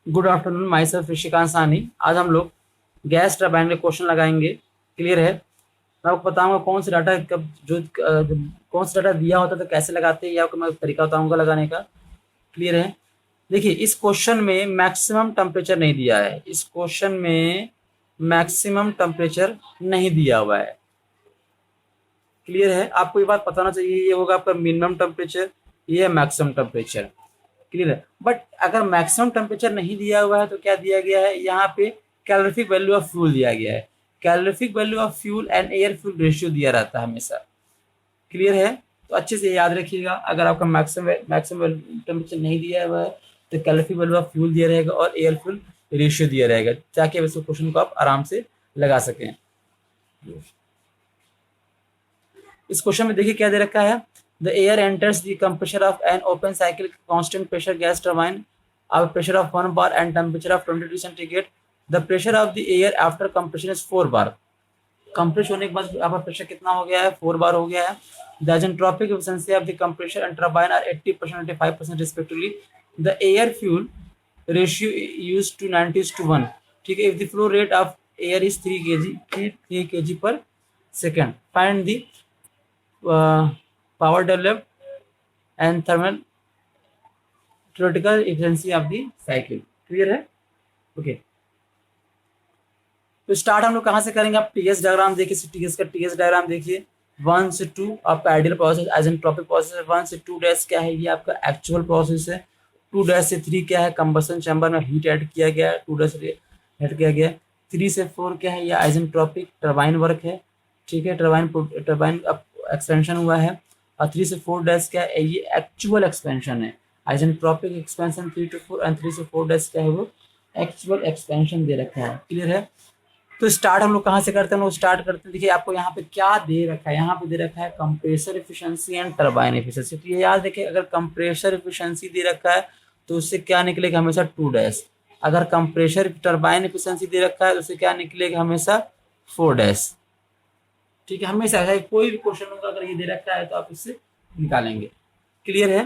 Good afternoon, my self Rishikant सानी। आज हम लोग गैस टरबाइन के क्वेश्चन लगाएंगे। क्लियर है? मैं आपको बताऊंगा कौन सा डाटा कब कौन सा डाटा दिया होता है तो कैसे लगाते हैं, या आपको मैं तरीका बताऊंगा लगाने का। क्लियर है? देखिए, इस क्वेश्चन में मैक्सिमम टेम्परेचर नहीं दिया है। इस क्वेश्चन में मैक्सिमम टेम्परेचर नहीं दिया हुआ है। क्लियर है? आपको ये बात पता होना चाहिए, ये होगा आपका मिनिमम टेम्परेचर, ये है मैक्सिमम टेम्परेचर। क्लियर है? बट अगर मैक्सिमम टेम्परेचर नहीं दिया हुआ है तो क्या दिया गया है, यहाँ पे कैलोरीफिक वैल्यू ऑफ फ्यूल दिया गया है। Calorific value of fuel and air fuel ratio दिया रहता है हमेशा। क्लियर है? तो अच्छे से याद रखिएगा, अगर आपका मैक्सिमम टेम्परेचर नहीं दिया हुआ है तो कैलोरीफिक वैल्यू ऑफ फ्यूल दिया रहेगा और एयर फ्यूल रेशियो दिया रहेगा, ताकि इस क्वेश्चन को आप आराम से लगा सकें। इस क्वेश्चन में देखिए क्या दे रखा है। The air enters the compressor of an open cycle constant pressure gas turbine of pressure of 1 bar and temperature of 22 centigrade. The pressure of the air after compression is 4 bar। Compress होने के बाद आपका pressure कितना हो गया है? 4 bar हो गया है। The isentropic efficiency of the compressor and turbine are 80% 85% respectively. The air fuel ratio used to 90:1। ठीक है? If the flow rate of air is 3 kg per second, find the power developed and thermal theoretical efficiency of the cycle। Clear है? Okay, तो start हम लोग कहाँ से करेंगे? आप टीएस डायग्राम देखिए, टीएस का टीएस डायग्राम देखिए। 1 से 2 आपका आइडियल प्रोसेस, आइसेंट्रोपिक प्रोसेस। 1 से 2 डैश क्या है? ये आपका एक्चुअल प्रोसेस है। 2 डैश से 3 क्या है? कंबसन चैम्बर में हीट ऐड किया गया है, 2 डैश ऐड किया गया है। 3 से 4 क्या है? ये आइसेंट्रोपिक टरबाइन वर्क है। ठीक है? टरबाइन एक्सपेंशन हुआ है। और 3 से 4 डैश क्या है? ये एक्चुअल एक्सपेंशन है। आइसेंट्रोपिक एक्सपेंशन 3 to 4 एंड 3 से 4 डैश क्या है? वो एक्चुअल एक्सपेंशन दे रखा है। क्लियर है? तो स्टार्ट हम लोग कहाँ से करते हैं? हम लोग स्टार्ट करते हैं, देखिए आपको यहाँ पे क्या दे रखा है। यहाँ पे दे रखा है compressor efficiency and turbine efficiency. तो ये याद रखिए, अगर कंप्रेसर एफिशिएंसी दे रखा है तो उससे क्या निकलेगा? हमेशा 2 डैश। अगर कंप्रेसर टरबाइन एफिशिएंसी दे रखा है तो उससे क्या निकलेगा? हमेशा 4 डैश। ठीक है? हमेशा ऐसा कोई भी क्वेश्चन होगा अगर ये दे रखा है तो आप इससे निकालेंगे। क्लियर है?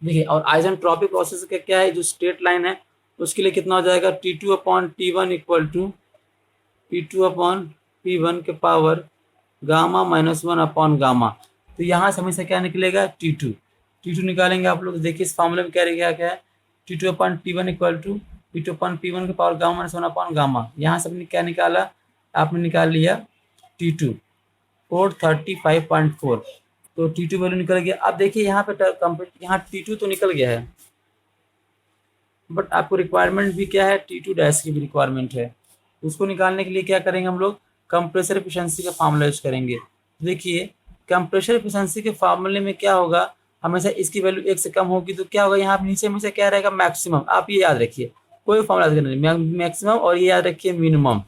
देखिए, और आइसेंट्रोपिक प्रोसेस का क्या है? जो स्ट्रेट लाइन है उसके लिए कितना हो जाएगा? T2/T1 इक्वल टू P2/P1 के पावर गामा -1 गामा। तो यहाँ से हमेशा क्या निकलेगा? T2 निकालेंगे आप लोग। देखिए इस फॉर्मूले में क्या रहेगा, क्या है? T2/T1 इक्वल टू P2/P1 के पावर गामा -1 गामा। यहाँ से क्या निकाला? आपने निकाल लिया T2 435.4। तो T2 वैल्यू निकल गया। अब देखिए यहाँ पे यहाँ T2 तो निकल गया है, बट आपको रिक्वायरमेंट भी क्या है? T2 डैश की भी रिक्वायरमेंट है। उसको निकालने के लिए क्या करेंगे हम लोग? कंप्रेसर एफिशिएंसी का फार्मूला यूज करेंगे। देखिए कंप्रेसर एफिशिएंसी के फार्मूले में क्या होगा? हमेशा इसकी वैल्यू 1 से कम होगी तो क्या होगा? यहाँ नीचे हमेशा क्या रहेगा? मैक्सिमम। आप ये याद रखिए, कोई फॉर्मूला नहीं, मैक्सिमम। और ये याद रखिए मिनिमम,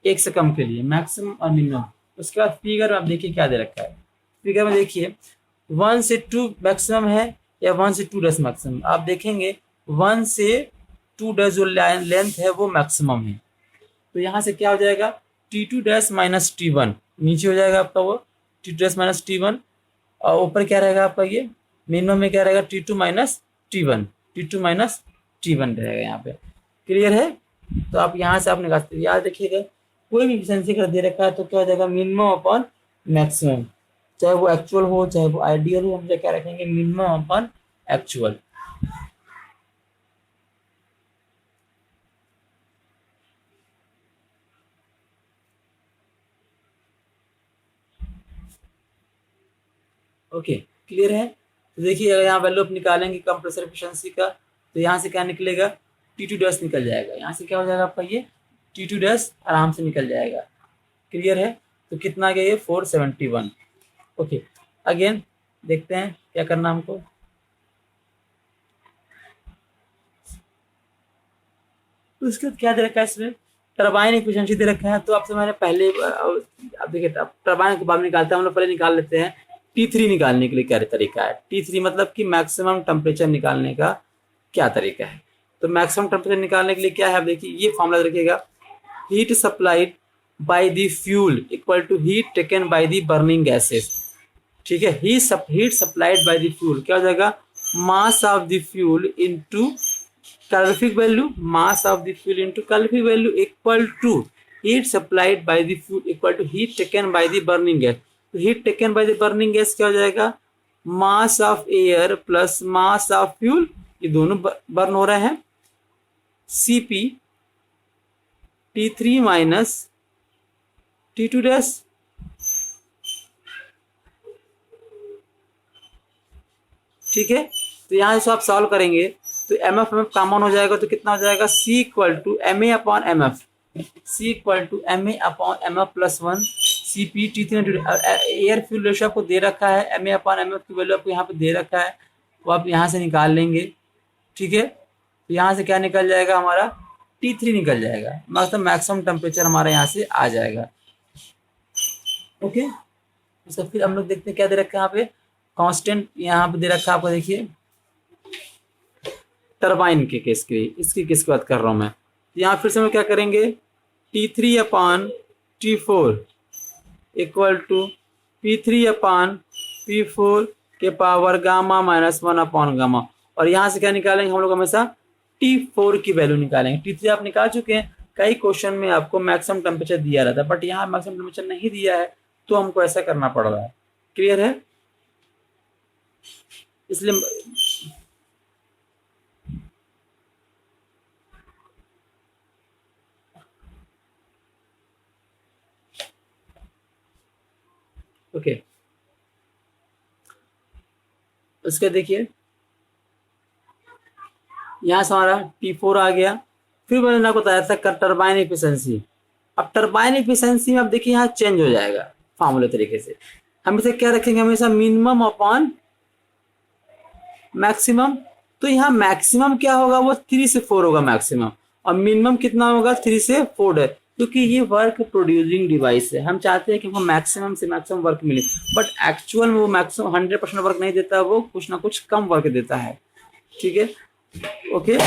1 से कम के लिए मैक्सिमम और मिनिमम। उसके बाद फिगर में आप देखिए क्या दे रखा है। फिगर में देखिए 1 से 2 मैक्सिमम है या 1 से 2 डैश मैक्सिमम। आप देखेंगे 1 से 2 डैश जो लेंथ है वो मैक्सिमम है। तो यहाँ से क्या हो जाएगा? T2 डैश माइनस T1 नीचे हो जाएगा आपका वो T2 डैश माइनस T1, और ऊपर क्या रहेगा आपका? ये मिनिमम में क्या रहेगा? T2 माइनस T1 रहेगा यहाँ पे। क्लियर है? तो आप यहाँ से आप निकालते याद रखिएगा, कोई भी एफिशिएंसी कर दे रखा है तो क्या हो जाएगा? Minimum upon maximum. चाहे वो एक्चुअल हो चाहे वो आइडियल हो, हम क्या रखेंगे? Minimum upon actual. Okay, clear है? तो देखिए अगर यहाँ वैल्यू आप निकालेंगे कंप्रेसर एफिशिएंसी का तो यहाँ से क्या निकलेगा? T2 डैश निकल जाएगा। यहाँ से क्या हो जाएगा आपका? ये T2 डैश आराम से निकल जाएगा। क्लियर है? तो कितना आ गया? ये 471। ओके, अगेन देखते हैं क्या करना हमको। तो इसके बाद क्या दे रखा है? इसमें टरबाइन एफिशिएंसी दे रखा है। तो आपसे मैंने पहले, अब देखिए टरबाइन के बाद निकालते हैं हम लोग। पहले निकाल लेते हैं T3 निकालने के लिए क्या तरीका है। T3 मतलब कि मैक्सिमम टेम्परेचर निकालने का क्या तरीका है। तो मैक्सिमम टेम्परेचर निकालने के लिए क्या है? आप देखिए ये फॉर्मूला रखिएगा, heat supplied by the fuel equal to heat taken by the burning gases. ठीक है? Heat supplied by the fuel क्या हो जाएगा? Mass of the fuel into calorific value, mass of the fuel into calorific value equal to heat supplied by the fuel equal to heat taken by the burning gas. तो heat taken by the burning gas क्या हो जाएगा, mass of air plus mass of fuel, ये दोनों burn हो रहे हैं, Cp T3 minus T2 dash. ठीक है, तो यहाँ से आप सॉल्व करेंगे तो एम एफ कॉमन हो जाएगा, तो कितना हो जाएगा, C equal to M A upon M F, C equal to M A upon M F plus one C P T three. Air fuel ratio आपको दे रखा है, M A upon M F की वैल्यू आपको यहाँ पे दे रखा है, वो आप यहाँ से निकाल लेंगे। ठीक है, तो यहाँ से क्या निकल जाएगा हमारा, T3 निकल जाएगा, मतलब मैक्सिमम टेम्परेचर हमारा यहाँ से आ जाएगा। ओके, उसका फिर हम लोग देखते हैं क्या दे रखा है यहाँ पे, कांस्टेंट यहाँ पे दे रखा है आपको, देखिए टरबाइन के केस के, इसकी केस की बात कर रहा हूँ मैं। यहाँ फिर से हम क्या करेंगे, T3 upon T4 equal to P3 upon P4 के power gamma minus one upon gamma, और यहाँ से क्या निकालेंगे हम लोग, हमेशा T4 की वैल्यू निकालेंगे। T3 आप निकाल चुके हैं, कई क्वेश्चन में आपको मैक्सिमम टेम्परेचर दिया रहता है, बट यहाँ मैक्सिमम टेम्परेचर नहीं दिया है, तो हमको ऐसा करना पड़ रहा है। क्लियर है, इसलिए ओके उसके देखिए यहाँ से हमारा T4 आ गया। फिर मैंने आपको बताया था टरबाइन एफिशिएंसी। अब टरबाइन एफिशिएंसी में अब देखिए यहाँ चेंज हो जाएगा फार्मूले तरीके से, हम इसे क्या रखेंगे, हमेशा मिनिमम अपॉन मैक्सिमम। तो यहाँ मैक्सिमम क्या होगा, वो 3 से 4 होगा मैक्सिमम, और मिनिमम कितना होगा, 3 से 4 है, क्योंकि ये वर्क प्रोड्यूसिंग डिवाइस है। हम चाहते हैं कि हमको मैक्सिमम से मैक्सिमम वर्क मिले, बट एक्चुअल में वो मैक्सिमम 100% वर्क नहीं देता, वो कुछ ना कुछ कम वर्क देता है। ठीक है, ओके,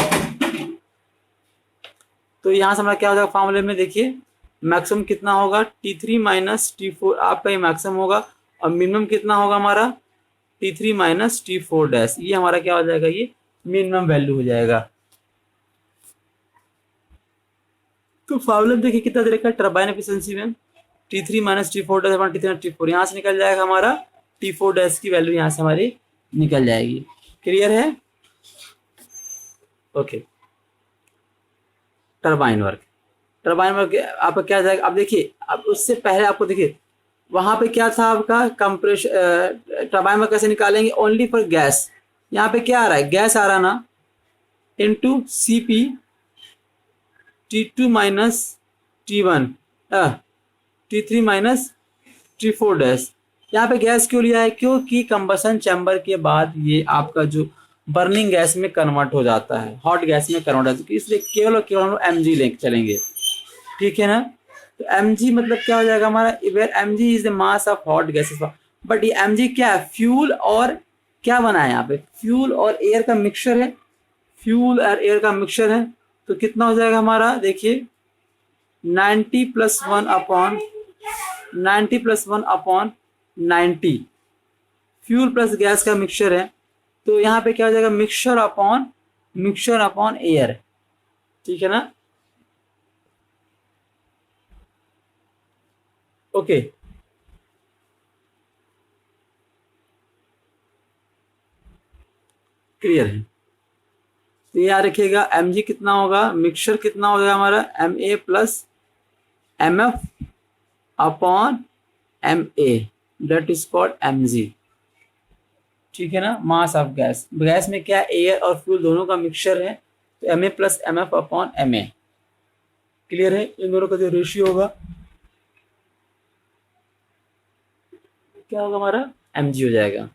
तो यहाँ से हमारा क्या हो जाएगा फॉर्मूले में, देखिए मैक्सिमम कितना होगा, T3 माइनस T4 आपका ये मैक्सिमम होगा, और मिनिमम कितना होगा हमारा, T3 माइनस T4 डैश, ये हमारा क्या हो जाएगा, ये मिनिमम वैल्यू हो जाएगा। तो फॉर्मूला देखिए कितना दे रखा है टरबाइन एफिशिएंसी में, T3 minus T4 dash upon T3 T4, यहाँ से निकल जाएगा हमारा T4 डैश की वैल्यू यहाँ से हमारी निकल जाएगी। क्लियर है, ओके। टरबाइन वर्क आपका क्या जाएगा, अब देखिए, अब उससे पहले आपको देखिए वहां पे क्या था आपका कंप्रेशन, टरबाइन वर्क कैसे निकालेंगे, ओनली फॉर गैस। यहाँ पे क्या आ रहा है, गैस आ रहा ना, into Cp T2 minus T1 T3 minus T4 dash. यहाँ पे गैस क्यों लिया है, क्योंकि कंबसन चैम्बर के बाद ये आपका जो बर्निंग गैस में कन्वर्ट हो जाता है, हॉट गैस में कन्वर्ट हो जाता है, इसलिए केवल और केवल हम लोग mg लेके चलेंगे। ठीक है ना, तो mg मतलब क्या हो जाएगा हमारा, where mg is the mass of hot gases, but ये mg क्या है, फ्यूल और क्या बना है, यहाँ पे फ्यूल और एयर का मिक्सचर है, फ्यूल और एयर का मिक्सचर है। तो कितना हो जाएगा हमारा, देखिए 90 plus 1 upon 90 plus 1 upon 90, fuel plus gas का मिक्सचर है, तो यहाँ पे क्या हो जाएगा, मिक्सचर अपॉन एयर। ठीक है ना, ओके। क्लियर है, तो याद रखिएगा mg कितना होगा, मिक्सचर कितना हो जाएगा हमारा, ma plus mf upon ma, that is called mg। ठीक है ना, मास ऑफ गैस, गैस में क्या एयर और फ्यूल दोनों का मिक्सचर है, तो ma plus mf upon ma। Clear है, इन दोनों का जो रेशियो होगा क्या होगा हमारा, mg हो जाएगा।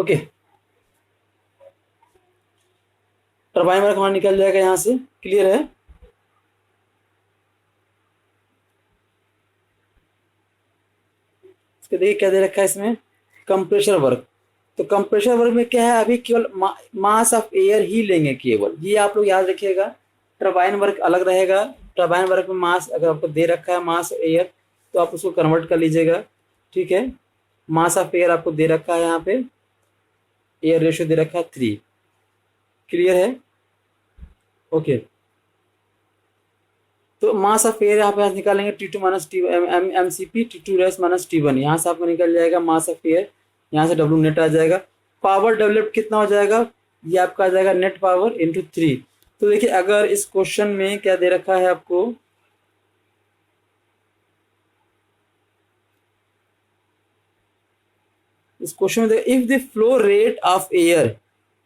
ओके, टरबाइन वर्क हमारा निकल जाएगा यहाँ से, क्लियर है। इसके देखिए क्या दे रखा है इसमें, कंप्रेशर वर्क। तो कंप्रेशर वर्क में क्या है, अभी केवल मास ऑफ एयर ही लेंगे केवल, ये आप लोग याद रखिएगा। टरबाइन वर्क अलग रहेगा। टरबाइन वर्क में मास अगर आपको दे रखा है मास एयर, तो आप उसको कन्वर्ट कर लीजिएगा, ठीक है। मास ऑफ एयर आपको दे रखा है, यहाँ पे एयर रेशियो दे रखा है 3, क्लियर है। ओके, तो मास ऑफ एयर यहाँ पे निकालेंगे T2 minus T M C P T2 dash minus T1, यहाँ से आपको निकल जाएगा मास ऑफ एयर, यहाँ से W नेट आ जाएगा। पावर डेवलप्ड कितना हो जाएगा, ये आपका आ जाएगा नेट पावर इंटू 3। तो देखिए अगर इस क्वेश्चन में क्या दे रखा है आपको, इस क्वेश्चन में if the flow rate of air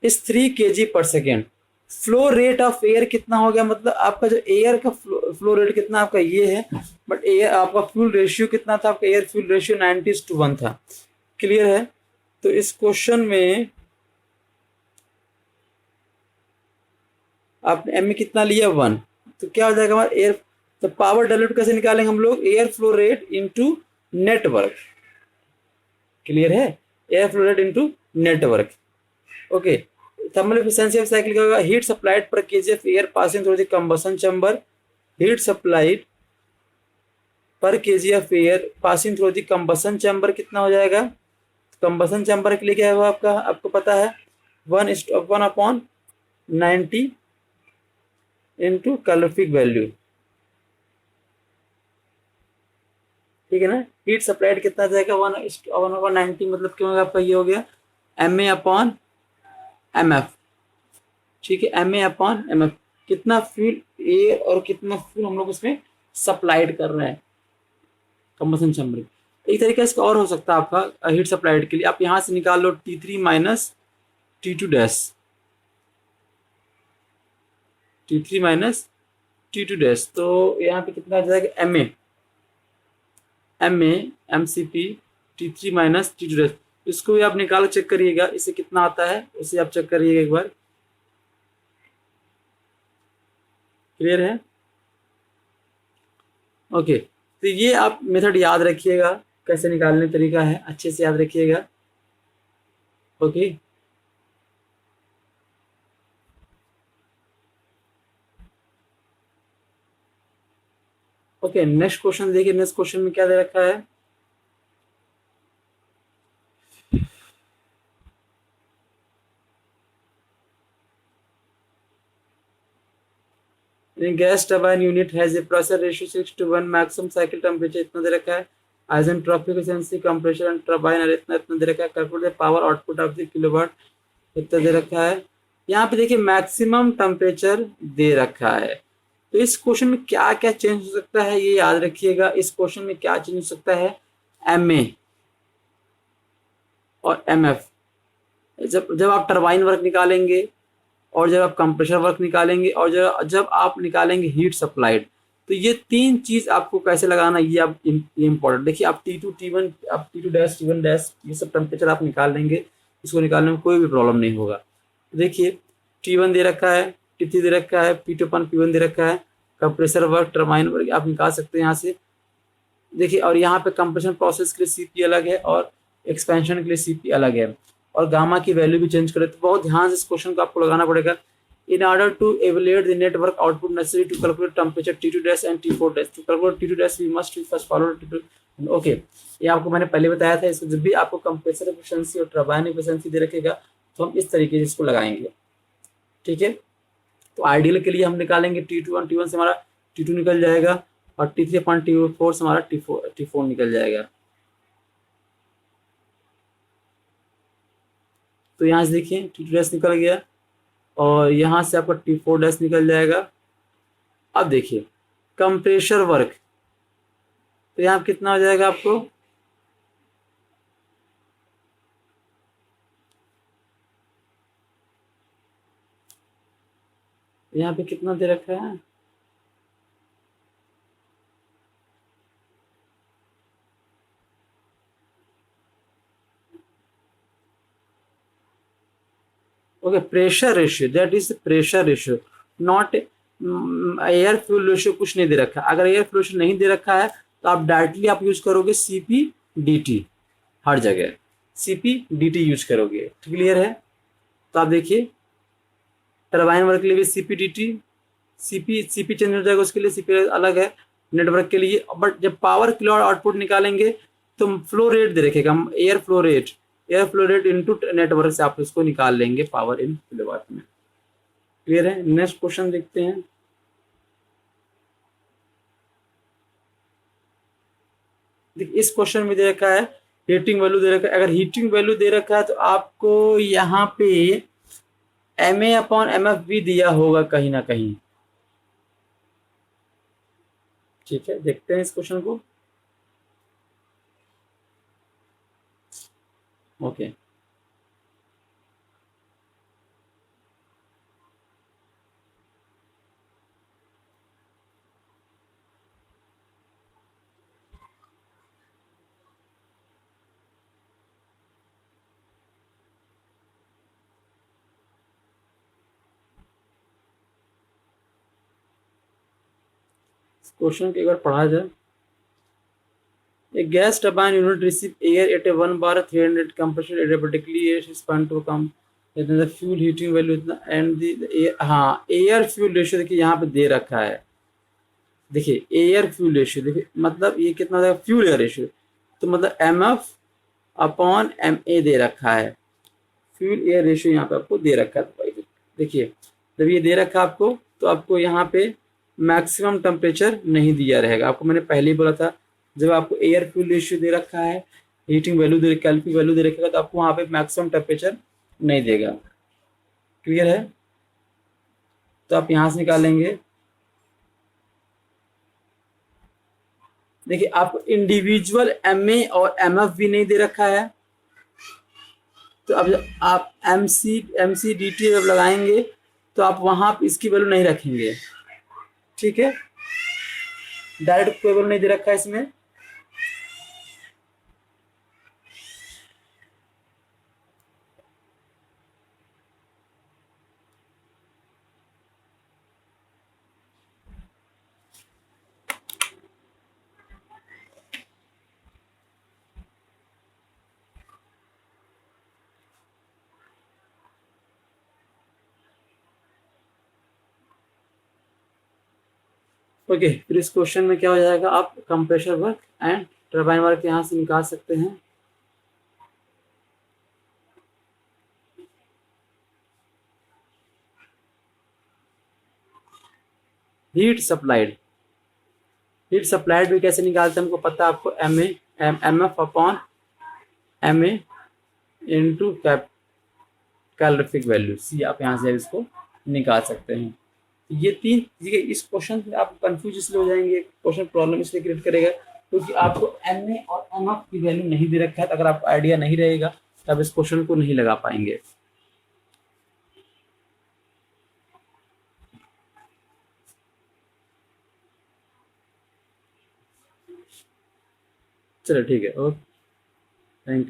is 3 kg per second, flow rate of air कितना हो गया, मतलब आपका जो एयर का फ्लो रेट कितना आपका ये है, बट एयर आपका फ्यूल रेशियो कितना था, आपका एयर फ्यूल रेशियो 90:1 था, क्लियर है। तो इस क्वेश्चन में आपने एम में कितना लिया 1, तो क्या हो जाएगा हमारा एयर, तो पावर डेवलप्ड कैसे निकालेंगे हम लोग, air flow rate into network, clear है, air flow rate into network. Okay, thermal efficiency of cycle क्या होगा, heat supplied per KG of air passing through the combustion chamber, heat supplied per KG of air passing through the combustion chamber कितना हो जाएगा, combustion chamber के लिए क्या है आपका, आपको पता है 1:90 इंटू कैलोरिफिक वैल्यू, ठीक है ना। हीट सप्लाइड कितना जाएगा 1:90, मतलब क्यों आपका ये हो गया MA/mf, ठीक है, MA/mf, कितना फ्यूल एयर और कितना फ्यूल हम लोग उसमें सप्लाइड कर रहे हैं कंबशन चैम्बर। एक तरीका इसका और हो सकता है आपका हीट सप्लाइड के लिए, आप यहां से निकाल लो T3 minus T2 dash, T3 minus T2 dash, तो यहाँ पे कितना आ जाएगा MCP T3 minus T2 dash, इसको भी आप निकालो, चेक करिएगा इसे कितना आता है, उसे आप चेक करिएगा एक बार, क्लियर है। ओके, तो ये आप मेथड याद रखिएगा, कैसे निकालने तरीका है, अच्छे से याद रखिएगा। ओके, ओके, नेक्स्ट क्वेश्चन देखिए, नेक्स्ट क्वेश्चन में क्या दे रखा है, gas turbine unit has a pressure ratio 6:1, maximum cycle temperature इतना दे रखा है, isentropic efficiency compressor and turbine इतना इतना दे रखा है, calculate power output of the kilowatt इतना दे रखा है। यहाँ पे देखिए मैक्सिमम टेम्परेचर दे रखा है, तो इस क्वेश्चन में क्या क्या चेंज हो सकता है ये याद रखिएगा। इस क्वेश्चन में क्या चेंज हो सकता है, MA और MF, जब जब आप टरबाइन वर्क निकालेंगे और जब आप कंप्रेशर वर्क निकालेंगे और जब जब आप निकालेंगे हीट सप्लाइड, तो ये तीन चीज आपको कैसे लगाना ये आप इम्पोर्टेंट देखिए। आप T2 T1 आप T2 डैश T1 डैश ये सब टेम्परेचर आप निकाल लेंगे, इसको निकालने में कोई भी प्रॉब्लम नहीं होगा। देखिए T1 दे रखा है, T3 दे रखा है, P2/P1 दे रखा है, कंप्रेसर वर्क टरबाइन वर्क आप निकाल सकते हैं यहाँ से, देखिए। और यहाँ पे कंप्रेशन प्रोसेस के लिए CP अलग है और एक्सपेंशन के लिए CP अलग है, और गामा की वैल्यू भी चेंज करें, तो बहुत ध्यान से इस क्वेश्चन को आपको लगाना पड़ेगा। In order to evaluate the net work output necessary to calculate temperature T2 dash and T4 dash, to calculate T2 dash we must first follow T2। Okay, ये आपको मैंने पहले बताया था, इसको जब भी आपको कंप्रेसर एफिशिएंसी और टरबाइन एफिशिएंसी दे रखेगा तो हम इस तरीके से इसको लगाएंगे, ठीक है। तो आइडियल के लिए हम निकालेंगे T2 और T1 से हमारा T2 निकल जाएगा, और T3/T4 से हमारा T4 निकल जाएगा। तो यहाँ से देखिए T2 डैश निकल गया और यहाँ से आपका T4 डैश निकल जाएगा। अब देखिए कंप्रेशर वर्क, तो यहाँ कितना हो जाएगा आपको, यहाँ पे कितना दे रखा है, okay, pressure ratio, that is pressure ratio, not air fuel ratio कुछ नहीं दे रखा। अगर एयर फ्यूल रेशियो नहीं दे रखा है तो आप डायरेक्टली आप यूज करोगे CP/DT, हर जगह CP/DT यूज करोगे। क्लियर है? तो आप देखिए टरबाइन वर्क के लिए भी CP/DT, सीपी चेंज हो जाएगा, उसके लिए सीपी अलग है नेटवर्क के लिए। बट जब पावर किलो आउटपुट निकालेंगे तो फ्लो रेट दे रखेगा, हम air flow rate into network से आप उसको निकाल लेंगे पावर इन किलोवाट में। क्लियर है? नेक्स्ट क्वेश्चन देखते हैं। देखिए इस क्वेश्चन में दे रखा है हीटिंग वैल्यू दे रखा है। अगर हीटिंग वैल्यू दे रखा है तो आपको यहाँ पे MA/MF भी दिया होगा कहीं ना कहीं। ठीक है, देखते हैं इस क्वेश्चन को। ओके, क्वेश्चन को एक बार पढ़ा जाए। A gas turbine unit receive air at a 1 bar 300 compression at a particularly air is spun to come then the fuel heating value and the air, हाँ एयर फ्यूल रेशियो देखिए यहाँ पे दे रखा है। देखिए एयर फ्यूल रेशियो, देखिए मतलब ये कितना होगा फ्यूल एयर रेशियो, तो मतलब MF/MA दे रखा है। फ्यूल एयर रेशियो यहाँ पे आपको दे रखा है। तो देखिए जब ये दे रखा है आपको तो आपको यहाँ पे मैक्सिमम टेम्परेचर नहीं दिया रहेगा। आपको मैंने पहले ही बोला था जब आपको एयर फ्यूल रेशियो दे रखा है, हीटिंग वैल्यू दे कैल्विन वैल्यू दे रखेगा तो आपको वहाँ पे मैक्सिमम टेम्परेचर नहीं देगा। क्लियर है? तो आप यहाँ से निकालेंगे। देखिए आपको इंडिविजुअल MA और MF भी नहीं दे रखा है, तो अब आप MC/DT जब लगाएंगे तो आप वहाँ इसकी वैल्यू नहीं रखेंगे। ठीक है, डायरेक्ट कोई वैल्यू नहीं दे रखा है इसमें। ओके, फिर इस क्वेश्चन में क्या हो जाएगा, आप compressor work and turbine work यहाँ से निकाल सकते हैं। हीट सप्लाइड भी कैसे निकालते हैं हमको पता है, आपको MF/MA into calorific value C आप यहाँ से इसको निकाल सकते हैं। ये तीन देखिए इस क्वेश्चन में आप कंफ्यूज इसलिए हो जाएंगे, क्वेश्चन प्रॉब्लम इसलिए क्रिएट करेगा क्योंकि आपको MA और MF की वैल्यू नहीं दे रखा है। तो अगर आपको आइडिया नहीं रहेगा तो आप इस क्वेश्चन को नहीं लगा पाएंगे। चलो ठीक है, ओके, थैंक यू।